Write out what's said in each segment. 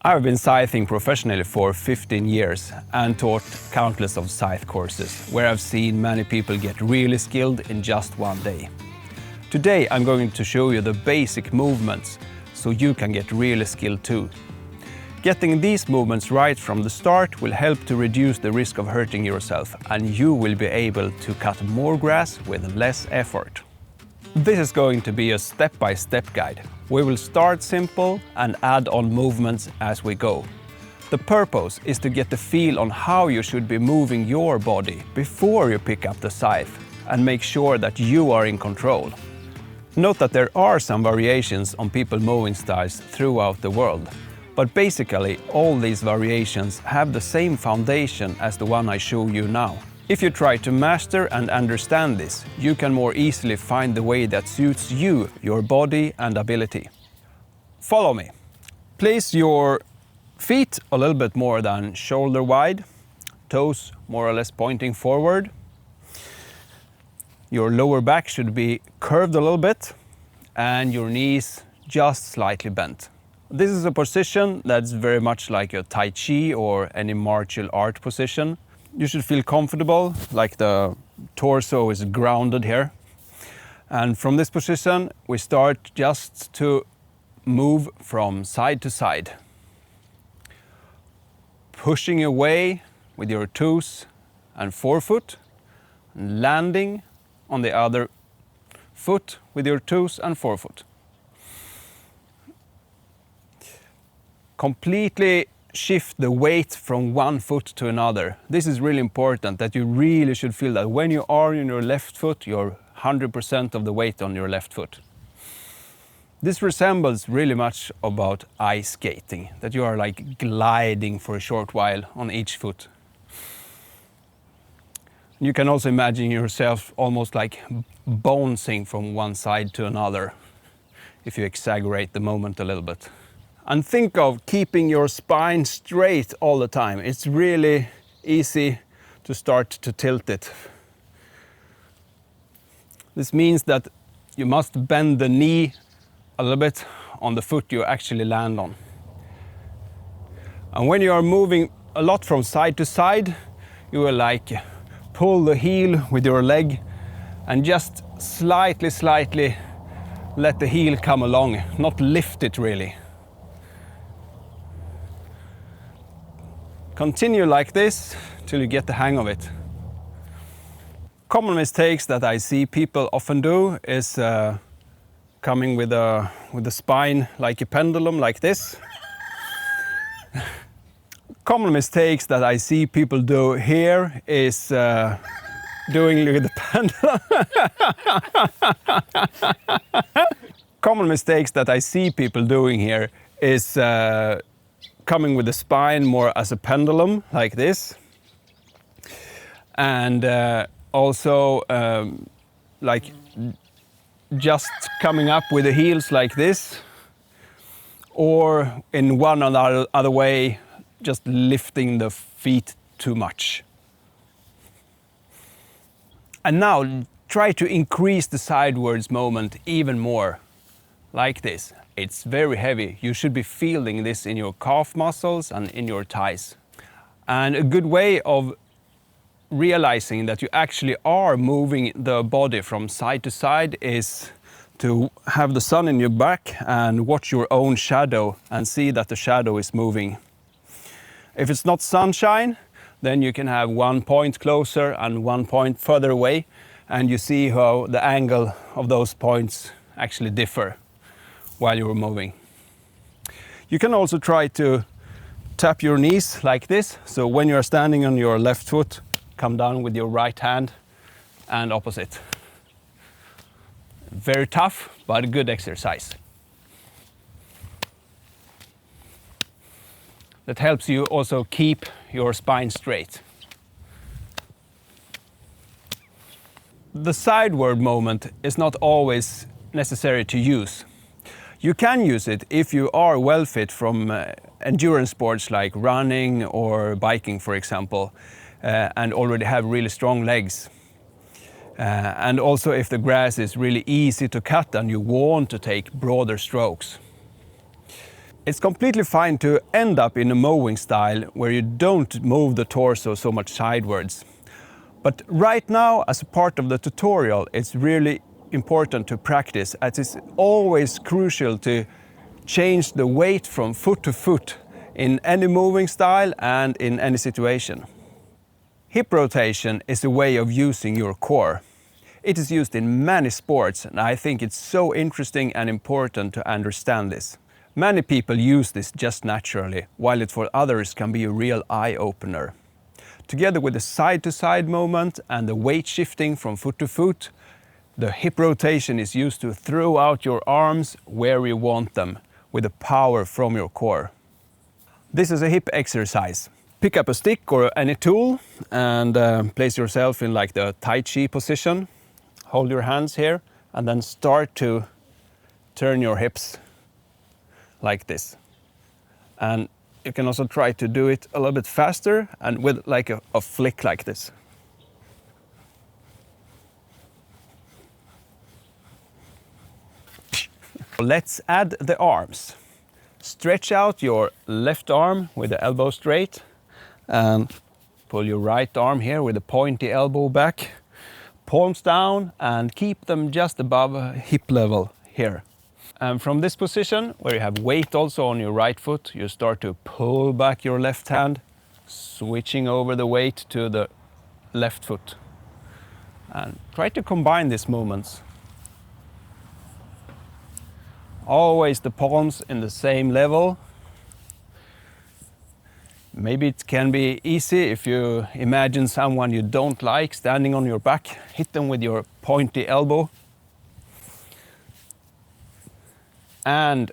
I've been scything professionally for 15 years and taught countless of scythe courses, where I've seen many people get really skilled in just one day. Today I'm going to show you the basic movements so you can get really skilled too. Getting these movements right from the start will help to reduce the risk of hurting yourself, and you will be able to cut more grass with less effort. This is going to be a step-by-step guide. We will start simple and add on movements as we go. The purpose is to get the feel on how you should be moving your body before you pick up the scythe and make sure that you are in control. Note that there are some variations on people mowing styles throughout the world, but basically all these variations have the same foundation as the one I show you now. If you try to master and understand this, you can more easily find the way that suits you, your body and ability. Follow me. Place your feet a little bit more than shoulder wide, toes more or less pointing forward. Your lower back should be curved a little bit and your knees just slightly bent. This is a position that's very much like a Tai Chi or any martial art position. You should feel comfortable, like the torso is grounded here. And from this position, we start just to move from side to side. Pushing away with your toes and forefoot, and landing on the other foot with your toes and forefoot. Completely shift the weight from one foot to another. This is really important, that you really should feel that when you are in your left foot, you're 100% of the weight on your left foot. This resembles really much about ice skating, that you are like gliding for a short while on each foot. You can also imagine yourself almost like bouncing from one side to another, if you exaggerate the moment a little bit. And think of keeping your spine straight all the time. It's really easy to start to tilt it. This means that you must bend the knee a little bit on the foot you actually land on. And when you are moving a lot from side to side, you will like pull the heel with your leg and just slightly let the heel come along, not lift it really. Continue like this till you get the hang of it. Common mistakes that I see people often do is coming with the spine like a pendulum, like this. Common mistakes that I see people do here is doing with the pendulum. Common mistakes that I see people doing here is coming with the spine more as a pendulum, like this. And also like just coming up with the heels like this. Or in one or other way, just lifting the feet too much. And now try to increase the sidewards moment even more, like this. It's very heavy. You should be feeling this in your calf muscles and in your thighs. And a good way of realizing that you actually are moving the body from side to side is to have the sun in your back and watch your own shadow and see that the shadow is moving. If it's not sunshine, then you can have 1 point closer and 1 point further away, and you see how the angle of those points actually differ while you're moving. You can also try to tap your knees like this. So when you're standing on your left foot, come down with your right hand and opposite. Very tough, but a good exercise. That helps you also keep your spine straight. The sideward movement is not always necessary to use. You can use it if you are well fit from endurance sports like running or biking, for example, and already have really strong legs. And also if the grass is really easy to cut and you want to take broader strokes. It's completely fine to end up in a mowing style where you don't move the torso so much sidewards. But right now, as a part of the tutorial, it's really important to practice, as it's always crucial to change the weight from foot to foot in any moving style and in any situation. Hip rotation is a way of using your core. It is used in many sports, and I think it's so interesting and important to understand this. Many people use this just naturally, while it for others can be a real eye-opener. Together with the side-to-side movement and the weight shifting from foot to foot, the hip rotation is used to throw out your arms where you want them, with the power from your core. This is a hip exercise. Pick up a stick or any tool and place yourself in like the Tai Chi position. Hold your hands here and then start to turn your hips like this. And you can also try to do it a little bit faster and with like a flick like this. Let's add the arms. Stretch out your left arm with the elbow straight and pull your right arm here with the pointy elbow back. Palms down and keep them just above hip level here. And from this position, where you have weight also on your right foot, you start to pull back your left hand, switching over the weight to the left foot. And try to combine these movements. Always the palms in the same level. Maybe it can be easy if you imagine someone you don't like standing on your back, hit them with your pointy elbow. And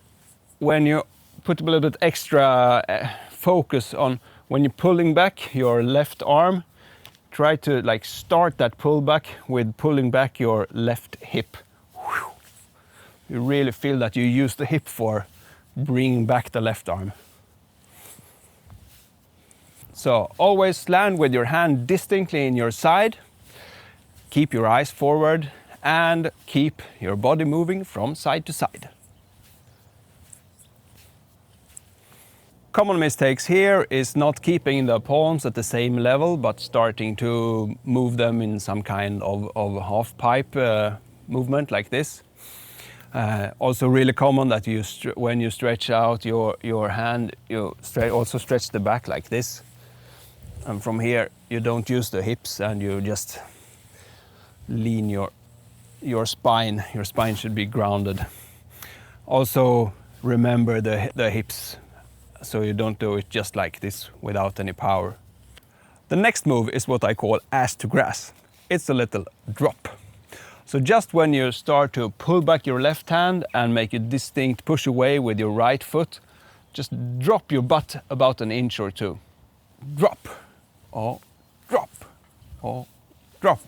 when you put a little bit extra focus on when you're pulling back your left arm, try to like start that pull back with pulling back your left hip. You really feel that you use the hip for bringing back the left arm. So always land with your hand distinctly in your side. Keep your eyes forward and keep your body moving from side to side. Common mistakes here is not keeping the palms at the same level, but starting to move them in some kind of half pipe movement like this. Also really common that when you stretch out your hand, you also stretch the back like this. And from here, you don't use the hips and you just lean your spine. Your spine should be grounded. Also remember the hips, so you don't do it just like this without any power. The next move is what I call ass to grass. It's a little drop. So just when you start to pull back your left hand and make a distinct push away with your right foot, just drop your butt about an inch or two. Drop, or drop, or drop,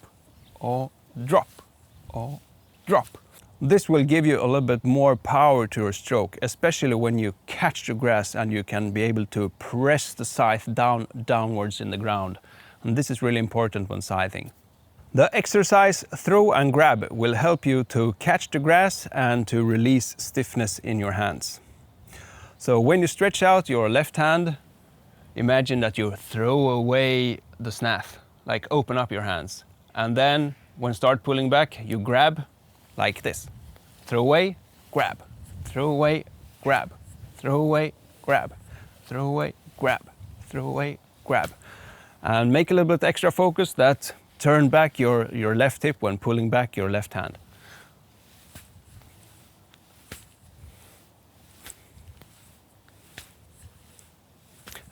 or drop, or drop. This will give you a little bit more power to your stroke, especially when you catch the grass and you can be able to press the scythe downwards in the ground. And this is really important when scything. The exercise throw and grab will help you to catch the grass and to release stiffness in your hands. So when you stretch out your left hand, imagine that you throw away the snath, like open up your hands. And then when start pulling back, you grab like this. Throw away, grab. Throw away, grab. Throw away, grab. Throw away, grab. Throw away, grab. And make a little bit extra focus that turn back your left hip when pulling back your left hand.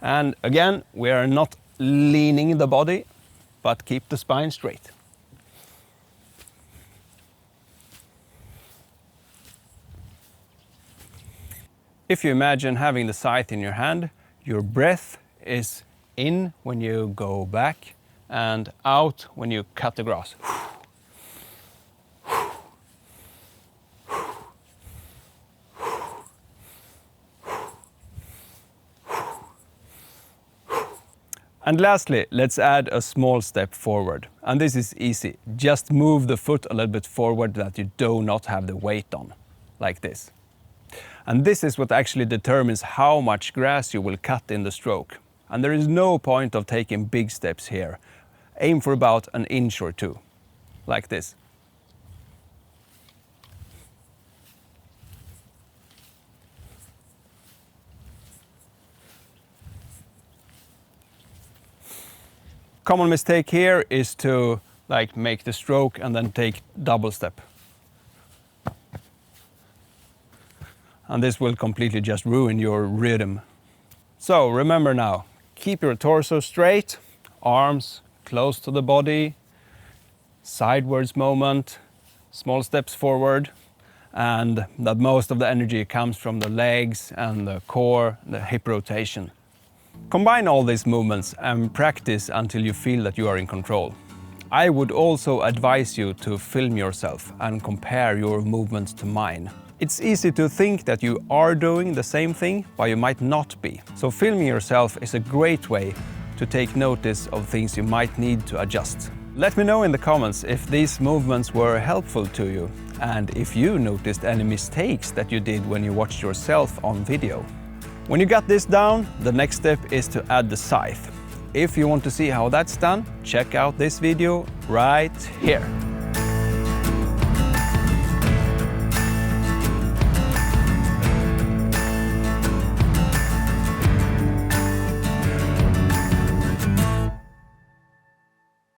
And again, we are not leaning the body, but keep the spine straight. If you imagine having the scythe in your hand, your breath is in when you go back and out when you cut the grass. And lastly, let's add a small step forward. And this is easy. Just move the foot a little bit forward that you do not have the weight on, like this. And this is what actually determines how much grass you will cut in the stroke. And there is no point of taking big steps here. Aim for about an inch or two, like this. Common mistake here is to make the stroke and then take double step. And this will completely just ruin your rhythm. So remember now, keep your torso straight, arms close to the body, sidewards movement, small steps forward, and that most of the energy comes from the legs and the core, the hip rotation. Combine all these movements and practice until you feel that you are in control. I would also advise you to film yourself and compare your movements to mine. It's easy to think that you are doing the same thing, but you might not be. So filming yourself is a great way to take notice of things you might need to adjust. Let me know in the comments if these movements were helpful to you and if you noticed any mistakes that you did when you watched yourself on video. When you got this down, the next step is to add the scythe. If you want to see how that's done, check out this video right here.